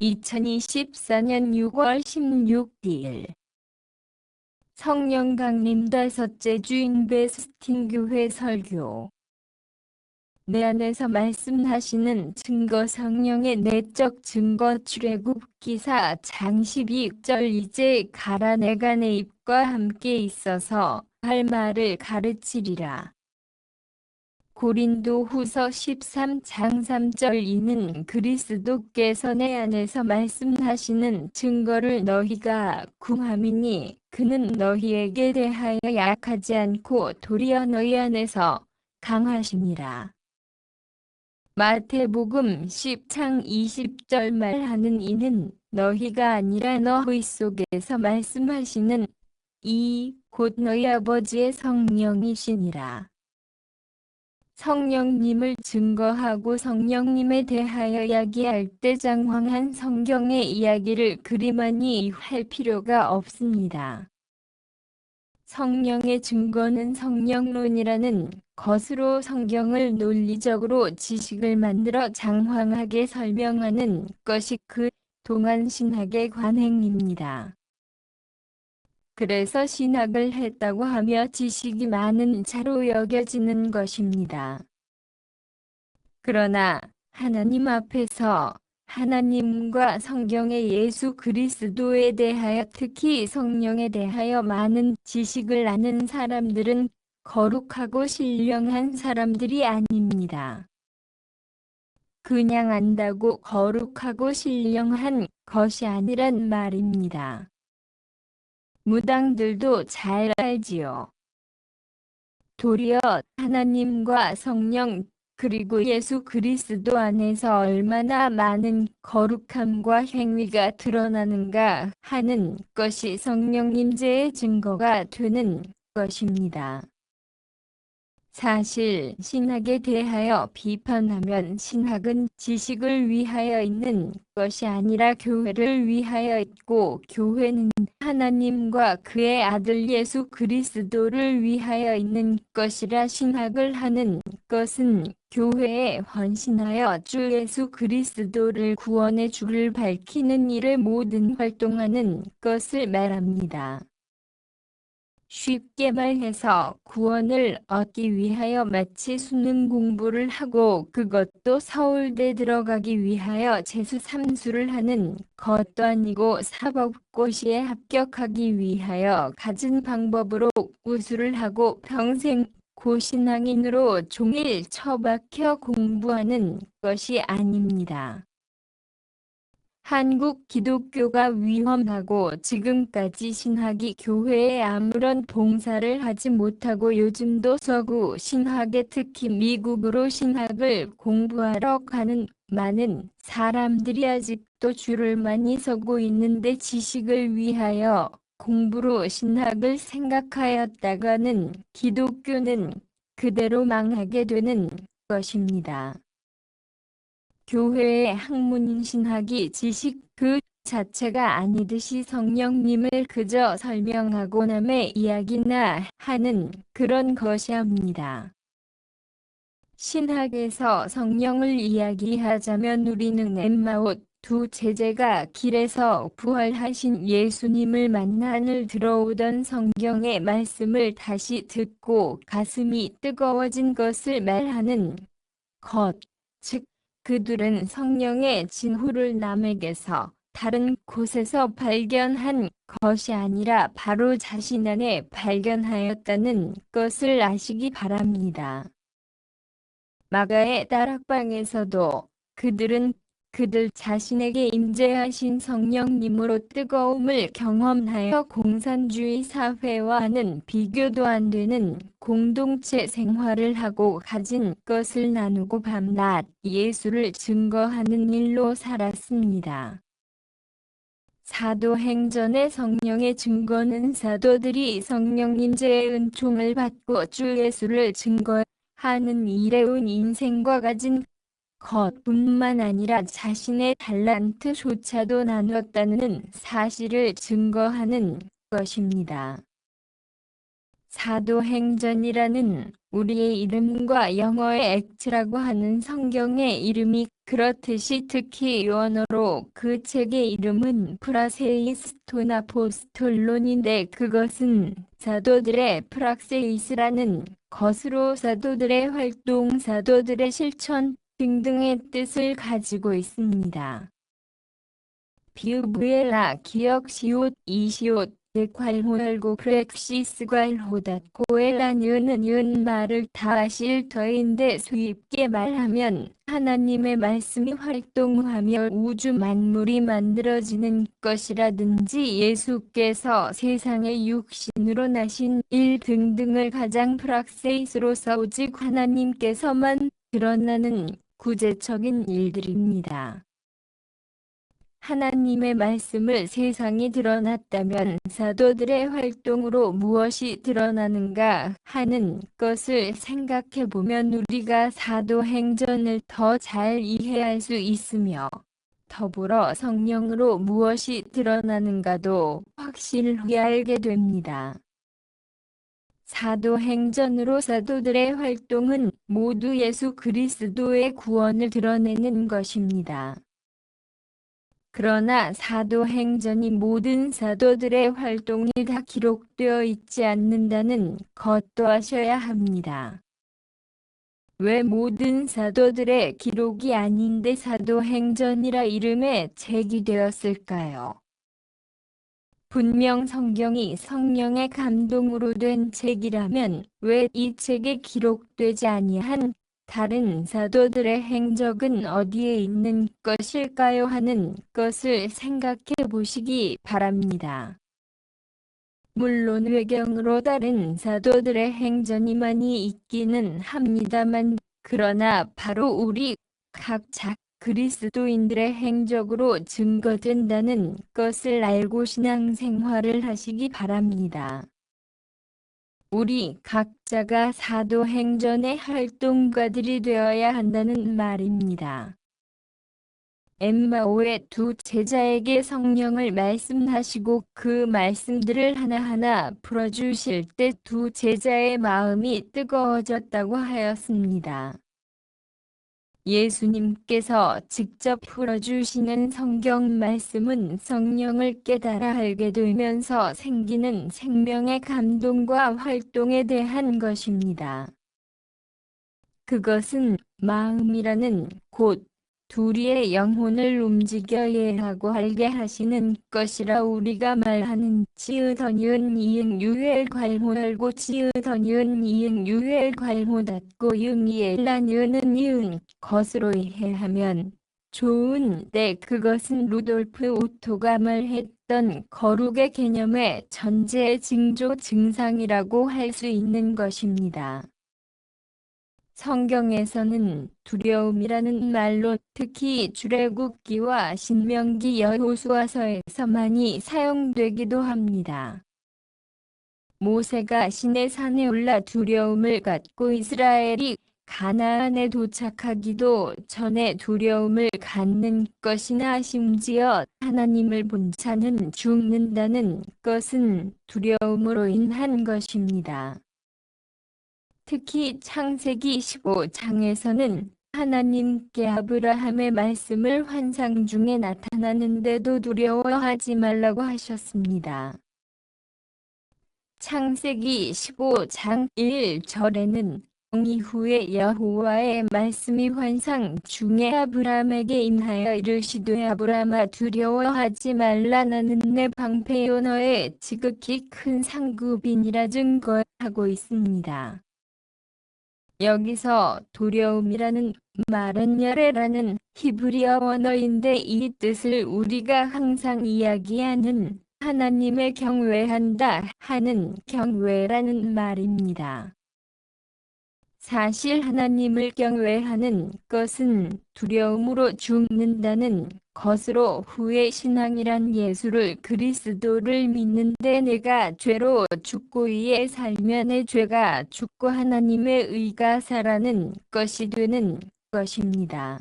2024년 6월 16일 성령 강림 5째 주인 베스팅 교회 설교. 내 안에서 말씀하시는 증거 성령의 내적 증거 출애굽기사 장 12절 이제 가라 내가 내 입과 함께 있어서 할 말을 가르치리라. 고린도후서 13장 3절 이는 그리스도께서 내 안에서 말씀하시는 증거를 너희가 구함이니 그는 너희에게 대하여 약하지 않고 도리어 너희 안에서 강하심이라. 마태복음 10장 20절 말하는 이는 너희가 아니라 너희 속에서 말씀하시는 이 곧 너희 아버지의 성령이시니라. 성령님을 증거하고 성령님에 대하여 이야기할 때 장황한 성경의 이야기를 그리 많이 할 필요가 없습니다. 성령의 증거는 성령론이라는 것으로 성경을 논리적으로 지식을 만들어 장황하게 설명하는 것이 그 동안 신학의 관행입니다. 그래서 신학을 했다고 하며 지식이 많은 자로 여겨지는 것입니다. 그러나 하나님 앞에서 하나님과 성경의 예수 그리스도에 대하여 특히 성령에 대하여 많은 지식을 아는 사람들은 거룩하고 신령한 사람들이 아닙니다. 그냥 안다고 거룩하고 신령한 것이 아니란 말입니다. 무당들도 잘 알지요. 도리어 하나님과 성령 그리고 예수 그리스도 안에서 얼마나 많은 거룩함과 행위가 드러나는가 하는 것이 성령 임재의 증거가 되는 것입니다. 사실 신학에 대하여 비판하면 신학은 지식을 위하여 있는 것이 아니라 교회를 위하여 있고 교회는 하나님과 그의 아들 예수 그리스도를 위하여 있는 것이라 신학을 하는 것은 교회에 헌신하여 주 예수 그리스도를 구원의 주를 밝히는 일에 모든 활동하는 것을 말합니다. 쉽게 말해서 구원을 얻기 위하여 마치 수능 공부를 하고 그것도 서울대 들어가기 위하여 재수 삼수를 하는 것도 아니고 사법고시에 합격하기 위하여 갖은 방법으로 우수를 하고 평생 고신앙인으로 종일 처박혀 공부하는 것이 아닙니다. 한국 기독교가 위험하고 지금까지 신학이 교회에 아무런 봉사를 하지 못하고 요즘도 서구 신학에 특히 미국으로 신학을 공부하러 가는 많은 사람들이 아직도 줄을 많이 서고 있는데 지식을 위하여 공부로 신학을 생각하였다가는 기독교는 그대로 망하게 되는 것입니다. 교회의 학문인 신학이 지식 그 자체가 아니듯이 성령님을 그저 설명하고 남의 이야기나 하는 그런 것이합니다. 신학에서 성령을 이야기하자면 우리는 엠마오 두 제자가 길에서 부활하신 예수님을 만나 하늘 들어오던 성경의 말씀을 다시 듣고 가슴이 뜨거워진 것을 말하는 것, 즉 그들은 성령의 진후를 남에게서 다른 곳에서 발견한 것이 아니라 바로 자신 안에 발견하였다는 것을 아시기 바랍니다. 마가의 다락방에서도 그들은 그들 자신에게 임재하신 성령님으로 뜨거움을 경험하여 공산주의 사회와는 비교도 안 되는 공동체 생활을 하고 가진 것을 나누고 밤낮 예수를 증거하는 일로 살았습니다. 사도행전의 성령의 증거는 사도들이 성령 임재의 은총을 받고 주 예수를 증거하는 일해온 인생과 가진 것뿐만 아니라 자신의 달란트조차도 나눴다는 사실을 증거하는 것입니다. 사도행전이라는 우리의 이름과 영어의 액트라고 하는 성경의 이름이 그렇듯이 특히 원어로 그 책의 이름은 프라세이스톤 아포스톨론인데 그것은 사도들의 프락세이스라는 것으로 사도들의 활동, 사도들의 실천 등등의 뜻을 가지고 있습니다. 비우브엘라 기억 시옷 이시옷 괄호열고 프렉시스 괄호닫고 엘라니은 말을 다하실 터인데 수입게 말하면 하나님의 말씀이 활동하며 우주 만물이 만들어지는 것이라든지 예수께서 세상의 육신으로 나신 일 등등을 가장 프락세이스로서 오직 하나님께서만 드러나는 구체적인 일들입니다. 하나님의 말씀을 세상이 드러났다면 사도들의 활동으로 무엇이 드러나는가 하는 것을 생각해 보면 우리가 사도행전을 더 잘 이해할 수 있으며 더불어 성령으로 무엇이 드러나는가도 확실히 알게 됩니다. 사도행전으로 사도들의 활동은 모두 예수 그리스도의 구원을 드러내는 것입니다. 그러나 사도행전이 모든 사도들의 활동이 다 기록되어 있지 않는다는 것도 아셔야 합니다. 왜 모든 사도들의 기록이 아닌데 사도행전이라 이름에 제기되었을까요? 분명 성경이 성령의 감동으로 된 책이라면 왜 이 책에 기록되지 아니한 다른 사도들의 행적은 어디에 있는 것일까요 하는 것을 생각해 보시기 바랍니다. 물론 외경으로 다른 사도들의 행전이 많이 있기는 합니다만 그러나 바로 우리 각자 그리스도인들의 행적으로 증거된다는 것을 알고 신앙생활을 하시기 바랍니다. 우리 각자가 사도행전의 활동가들이 되어야 한다는 말입니다. 엠마오의 두 제자에게 성령을 말씀하시고 그 말씀들을 하나하나 풀어주실 때 두 제자의 마음이 뜨거워졌다고 하였습니다. 예수님께서 직접 풀어주시는 성경 말씀은 성령을 깨달아 알게 되면서 생기는 생명의 감동과 활동에 대한 것입니다. 그것은 마음이라는 곧 우리의 영혼을 움직여 이해하고 알게 하시는 것이라 우리가 말하는 치으더니은 이응 유엘 괄호 열고 치으더니은 이응 유엘 괄호 닫고 이응이엘라니은은 이응 것으로 이해하면 좋은데 그것은 루돌프 오토가 말했던 거룩의 개념의 전제 징조 증상이라고 할 수 있는 것입니다. 성경에서는 두려움이라는 말로 특히 출애굽기와 신명기 여호수아서에서 많이 사용되기도 합니다. 모세가 시내산에 올라 두려움을 갖고 이스라엘이 가나안에 도착하기도 전에 두려움을 갖는 것이나 심지어 하나님을 본 자는 죽는다는 것은 두려움으로 인한 것입니다. 특히 창세기 15장에서는 하나님께 아브라함의 말씀을 환상 중에 나타나는데도 두려워하지 말라고 하셨습니다. 창세기 15장 1절에는 이후에 여호와의 말씀이 환상 중에 아브라함에게 임하여 이르시되 아브라함아 두려워하지 말라 나는 내 방패요 너의 지극히 큰 상급이니라 증거하고 있습니다. 여기서 두려움이라는 말은 열애라는 히브리어 원어인데 이 뜻을 우리가 항상 이야기하는 하나님의 경외한다 하는 경외라는 말입니다. 사실 하나님을 경외하는 것은 두려움으로 죽는다는 것으로 후의 신앙이란 예수를 그리스도를 믿는데 내가 죄로 죽고 이에 살면 내 죄가 죽고 하나님의 의가 살아는 것이 되는 것입니다.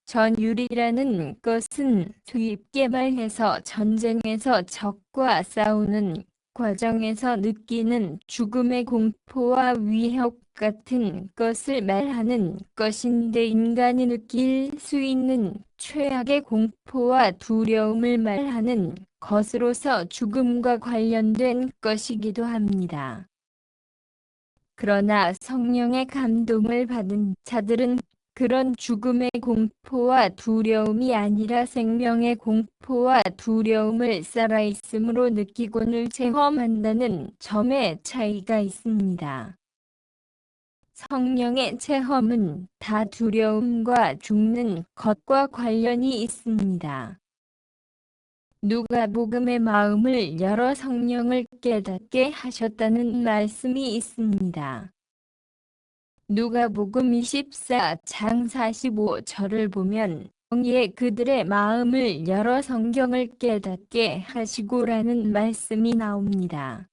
전율이라는 것은 쉽게 말해서 전쟁에서 적과 싸우는 과정에서 느끼는 죽음의 공포와 위협 같은 것을 말하는 것인데 인간이 느낄 수 있는 최악의 공포와 두려움을 말하는 것으로서 죽음과 관련된 것이기도 합니다. 그러나 성령의 감동을 받은 자들은 그런 죽음의 공포와 두려움이 아니라 생명의 공포와 두려움을 살아있음으로 느끼곤을 체험한다는 점에 차이가 있습니다. 성령의 체험은 다 두려움과 죽는 것과 관련이 있습니다. 누가복음의 마음을 열어 성령을 깨닫게 하셨다는 말씀이 있습니다. 누가복음 24장 45절을 보면 이에 그들의 마음을 열어 성경을 깨닫게 하시고라는 말씀이 나옵니다.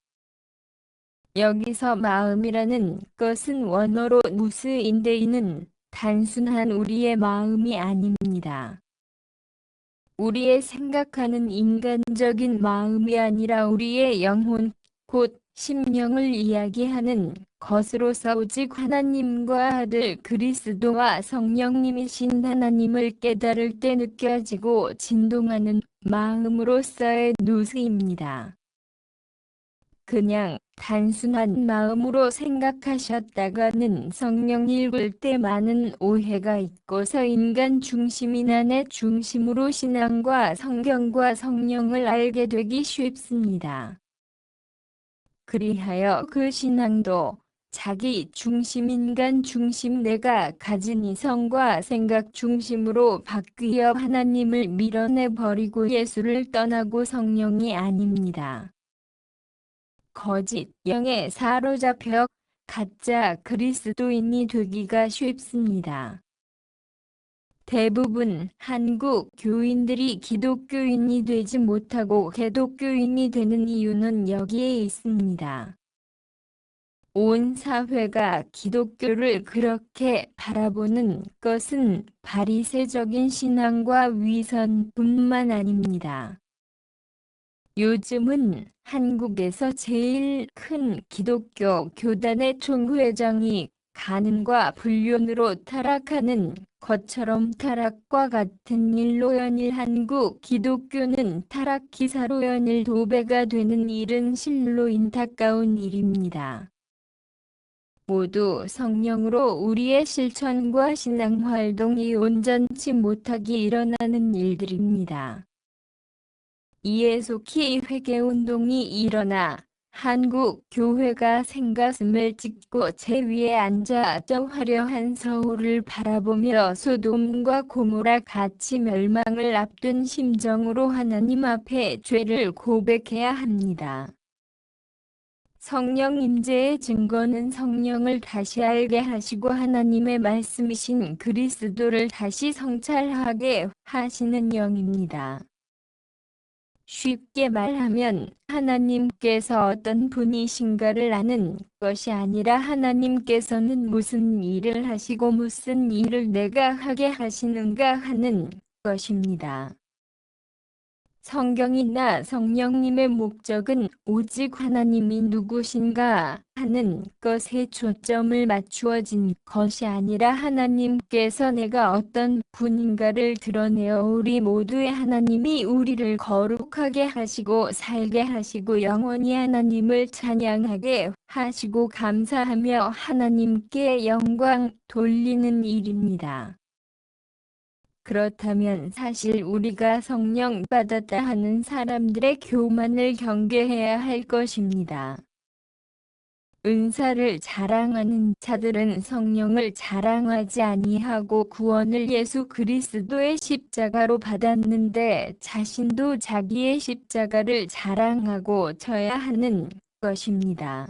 여기서 마음이라는 것은 원어로 무스인데 이는 단순한 우리의 마음이 아닙니다. 우리의 생각하는 인간적인 마음이 아니라 우리의 영혼, 곧 심령을 이야기하는 것으로서 오직 하나님과 아들 그리스도와 성령님이신 하나님을 깨달을 때 느껴지고 진동하는 마음으로서의 누스입니다. 그냥 단순한 마음으로 생각하셨다가는 성령 읽을 때 많은 오해가 있고서 인간 중심이나 내 중심으로 신앙과 성경과 성령을 알게 되기 쉽습니다. 그리하여 그 신앙도 자기 중심 인간 중심 내가 가진 이성과 생각 중심으로 바뀌어 하나님을 밀어내버리고 예수를 떠나고 성령이 아닙니다. 거짓 영에 사로잡혀 가짜 그리스도인이 되기가 쉽습니다. 대부분 한국 교인들이 기독교인이 되지 못하고 개독교인이 되는 이유는 여기에 있습니다. 온 사회가 기독교를 그렇게 바라보는 것은 바리새적인 신앙과 위선뿐만 아닙니다. 요즘은 한국에서 제일 큰 기독교 교단의 총회장이 간음과 불륜으로 타락하는 것처럼 타락과 같은 일로 연일 한국 기독교는 타락 기사로 연일 도배가 되는 일은 실로 안타까운 일입니다. 모두 성령으로 우리의 실천과 신앙활동이 온전치 못하게 일어나는 일들입니다. 이에 속히 회개운동이 일어나 한국 교회가 생가슴을 찢고 제 위에 앉아 저 화려한 서울을 바라보며 소돔과 고모라 같이 멸망을 앞둔 심정으로 하나님 앞에 죄를 고백해야 합니다. 성령 임재의 증거는 성령을 다시 알게 하시고 하나님의 말씀이신 그리스도를 다시 성찰하게 하시는 영입니다. 쉽게 말하면 하나님께서 어떤 분이신가를 아는 것이 아니라 하나님께서는 무슨 일을 하시고 무슨 일을 내가 하게 하시는가 하는 것입니다. 성경이나 성령님의 목적은 오직 하나님이 누구신가 하는 것에 초점을 맞추어진 것이 아니라 하나님께서 내가 어떤 분인가를 드러내어 우리 모두의 하나님이 우리를 거룩하게 하시고 살게 하시고 영원히 하나님을 찬양하게 하시고 감사하며 하나님께 영광 돌리는 일입니다. 그렇다면 사실 우리가 성령 받았다 하는 사람들의 교만을 경계해야 할 것입니다. 은사를 자랑하는 자들은 성령을 자랑하지 아니하고 구원을 예수 그리스도의 십자가로 받았는데 자신도 자기의 십자가를 자랑하고 져야 하는 것입니다.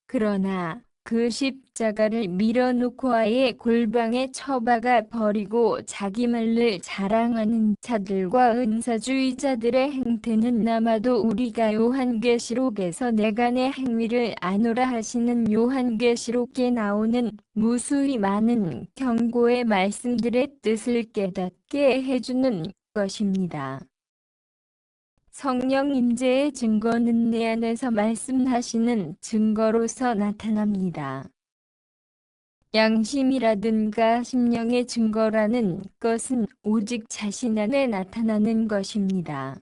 그러나 그 십자가를 밀어놓고 아예 골방에 처박아 버리고 자기 말을 자랑하는 자들과 은사주의자들의 행태는 아마도 우리가 요한계시록에서 내가 내 행위를 아노라 하시는 요한계시록에 나오는 무수히 많은 경고의 말씀들의 뜻을 깨닫게 해주는 것입니다. 성령 임재의 증거는 내 안에서 말씀하시는 증거로서 나타납니다. 양심이라든가 심령의 증거라는 것은 오직 자신 안에 나타나는 것입니다.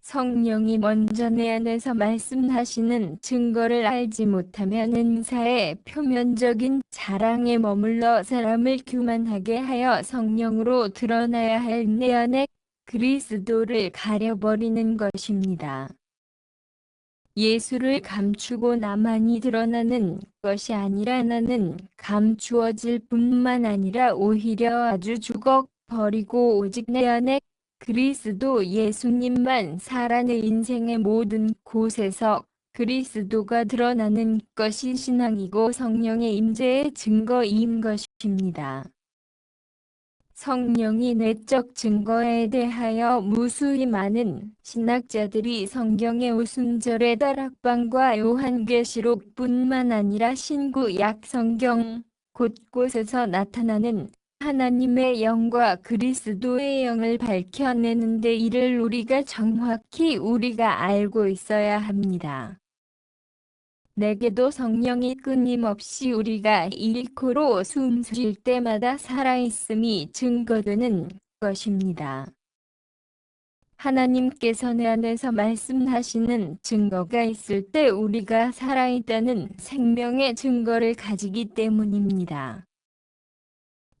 성령이 먼저 내 안에서 말씀하시는 증거를 알지 못하면 은사의 표면적인 자랑에 머물러 사람을 교만하게 하여 성령으로 드러나야 할 내 안에 그리스도를 가려버리는 것입니다. 예수를 감추고 나만이 드러나는 것이 아니라 나는 감추어질 뿐만 아니라 오히려 아주 죽어버리고 오직 내 안에 그리스도 예수님만 살아 내 인생의 모든 곳에서 그리스도가 드러나는 것이 신앙이고 성령의 임재의 증거인 것입니다. 성령이 내적 증거에 대하여 무수히 많은 신학자들이 성경의 오순절의 다락방과 요한계시록뿐만 아니라 신구약 성경 곳곳에서 나타나는 하나님의 영과 그리스도의 영을 밝혀내는데 이를 우리가 정확히 알고 있어야 합니다. 내게도 성령이 끊임없이 우리가 일코로 숨 쉴 때마다 살아있음이 증거되는 것입니다. 하나님께서 내 안에서 말씀하시는 증거가 있을 때 우리가 살아있다는 생명의 증거를 가지기 때문입니다.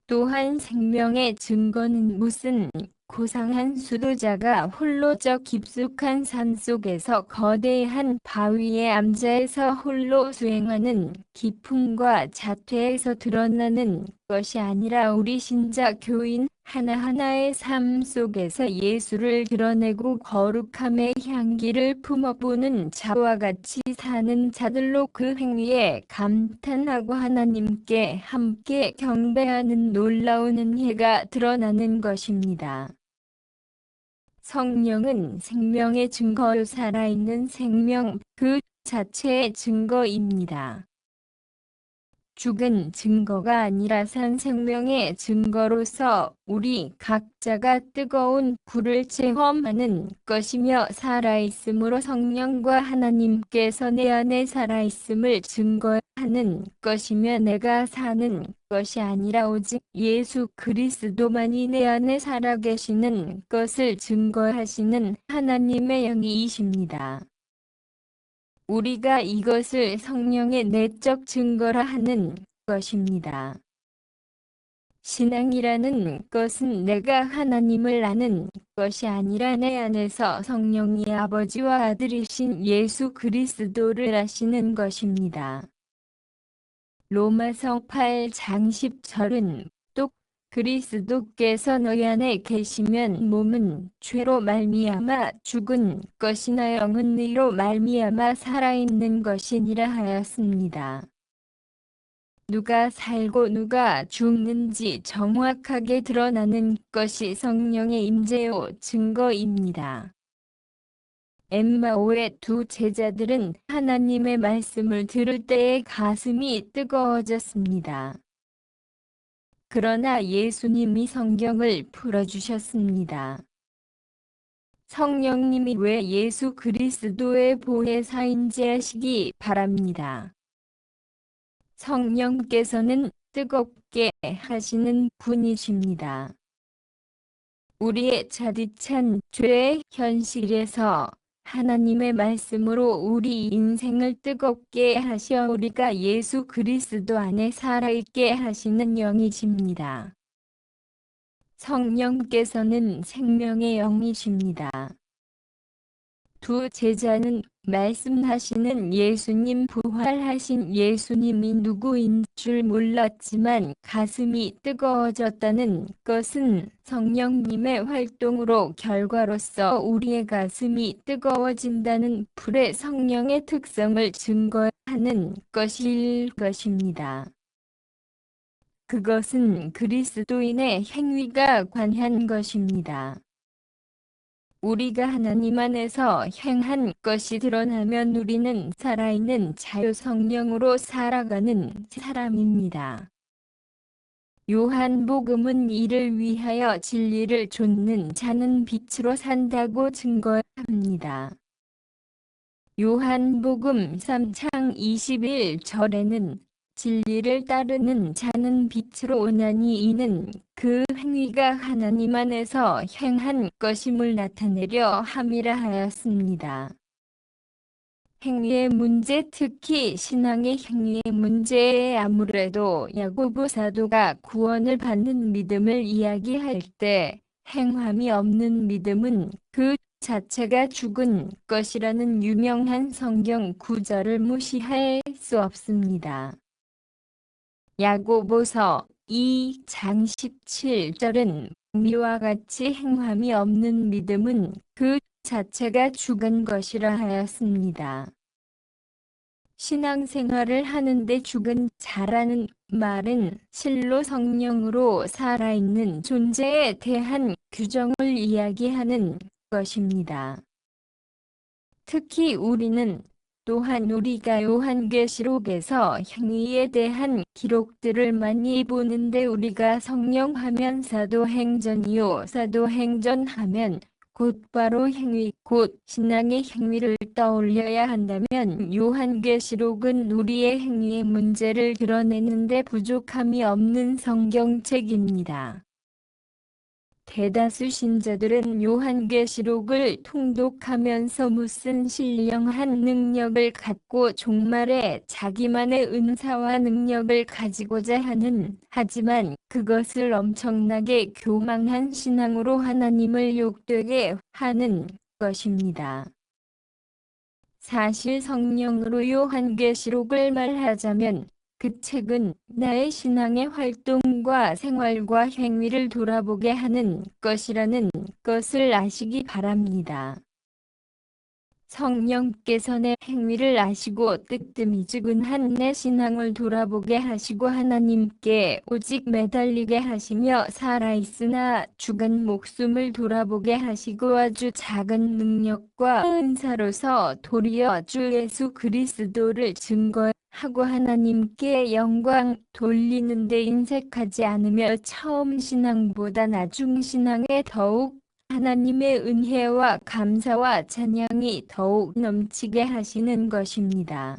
또한 생명의 증거는 무슨 고상한 수도자가 홀로 저 깊숙한 산속에서 거대한 바위의 암자에서 홀로 수행하는 기품과 자퇴에서 드러나는 것이 아니라 우리 신자 교인 하나하나의 삶 속에서 예수를 드러내고 거룩함의 향기를 품어보는 자와 같이 사는 자들로 그 행위에 감탄하고 하나님께 함께 경배하는 놀라운 은혜가 드러나는 것입니다. 성령은 생명의 증거요 살아있는 생명 그 자체의 증거입니다. 죽은 증거가 아니라 산 생명의 증거로서 우리 각자가 뜨거운 불을 체험하는 것이며 살아있음으로 성령과 하나님께서 내 안에 살아있음을 증거하는 것이며 내가 사는 것이 아니라 오직 예수 그리스도만이 내 안에 살아계시는 것을 증거하시는 하나님의 영이십니다. 우리가 이것을 성령의 내적 증거라 하는 것입니다. 신앙이라는 것은 내가 하나님을 아는 것이 아니라 내 안에서 성령이 아버지와 아들이신 예수 그리스도를 아시는 것입니다. 로마서 8장 10절은 또 그리스도께서 너희 안에 계시면 몸은 죄로 말미암아 죽은 것이나 영은 의로 말미암아 살아있는 것이니라 하였습니다. 누가 살고 누가 죽는지 정확하게 드러나는 것이 성령의 임재요 증거입니다. 엠마오의 두 제자들은 하나님의 말씀을 들을 때에 가슴이 뜨거워졌습니다. 그러나 예수님이 성경을 풀어주셨습니다. 성령님이 왜 예수 그리스도의 보혜사인지 아시기 바랍니다. 성령께서는 뜨겁게 하시는 분이십니다. 우리의 자디찬 죄의 현실에서 하나님의 말씀으로 우리 인생을 뜨겁게 하셔 우리가 예수 그리스도 안에 살아있게 하시는 영이십니다. 성령께서는 생명의 영이십니다. 두 제자는 말씀하시는 예수님 부활하신 예수님이 누구인 줄 몰랐지만 가슴이 뜨거워졌다는 것은 성령님의 활동으로 결과로서 우리의 가슴이 뜨거워진다는 불의 성령의 특성을 증거하는 것일 것입니다. 그것은 그리스도인의 행위가 관한 것입니다. 우리가 하나님 안에서 행한 것이 드러나면 우리는 살아있는 자유 성령으로 살아가는 사람입니다. 요한복음은 이를 위하여 진리를 좇는 자는 빛으로 산다고 증거합니다. 요한복음 3장 21절에는 진리를 따르는 자는 빛으로 오나니 이는 그 행위가 하나님 안에서 행한 것임을 나타내려 함이라 하였습니다. 행위의 문제, 특히 신앙의 행위의 문제에 아무래도 야고보 사도가 구원을 받는 믿음을 이야기할 때 행함이 없는 믿음은 그 자체가 죽은 것이라는 유명한 성경 구절을 무시할 수 없습니다. 야고보서 2장 17절은 미와 같이 행함이 없는 믿음은 그 자체가 죽은 것이라 하였습니다. 신앙생활을 하는데 죽은 자라는 말은 실로 성령으로 살아있는 존재에 대한 규정을 이야기하는 것입니다. 특히 또한 우리가 요한계시록에서 행위에 대한 기록들을 많이 보는데 우리가 성령하면 사도행전이요 사도행전 하면 곧바로 행위 곧 신앙의 행위를 떠올려야 한다면 요한계시록은 우리의 행위의 문제를 드러내는데 부족함이 없는 성경책입니다. 대다수 신자들은 요한계시록을 통독하면서 무슨 신령한 능력을 갖고 종말에 자기만의 은사와 능력을 가지고자 하지만 그것을 엄청나게 교만한 신앙으로 하나님을 욕되게 하는 것입니다. 사실 성령으로 요한계시록을 말하자면 그 책은 나의 신앙의 활동과 생활과 행위를 돌아보게 하는 것이라는 것을 아시기 바랍니다. 성령께서 내 행위를 아시고 뜨뜻미지근한 내 신앙을 돌아보게 하시고 하나님께 오직 매달리게 하시며 살아있으나 죽은 목숨을 돌아보게 하시고 아주 작은 능력과 은사로서 도리어 주 예수 그리스도를 증거하고 하나님께 영광 돌리는 데 인색하지 않으며 처음 신앙보다 나중 신앙에 더욱 하나님의 은혜와 감사와 찬양이 더욱 넘치게 하시는 것입니다.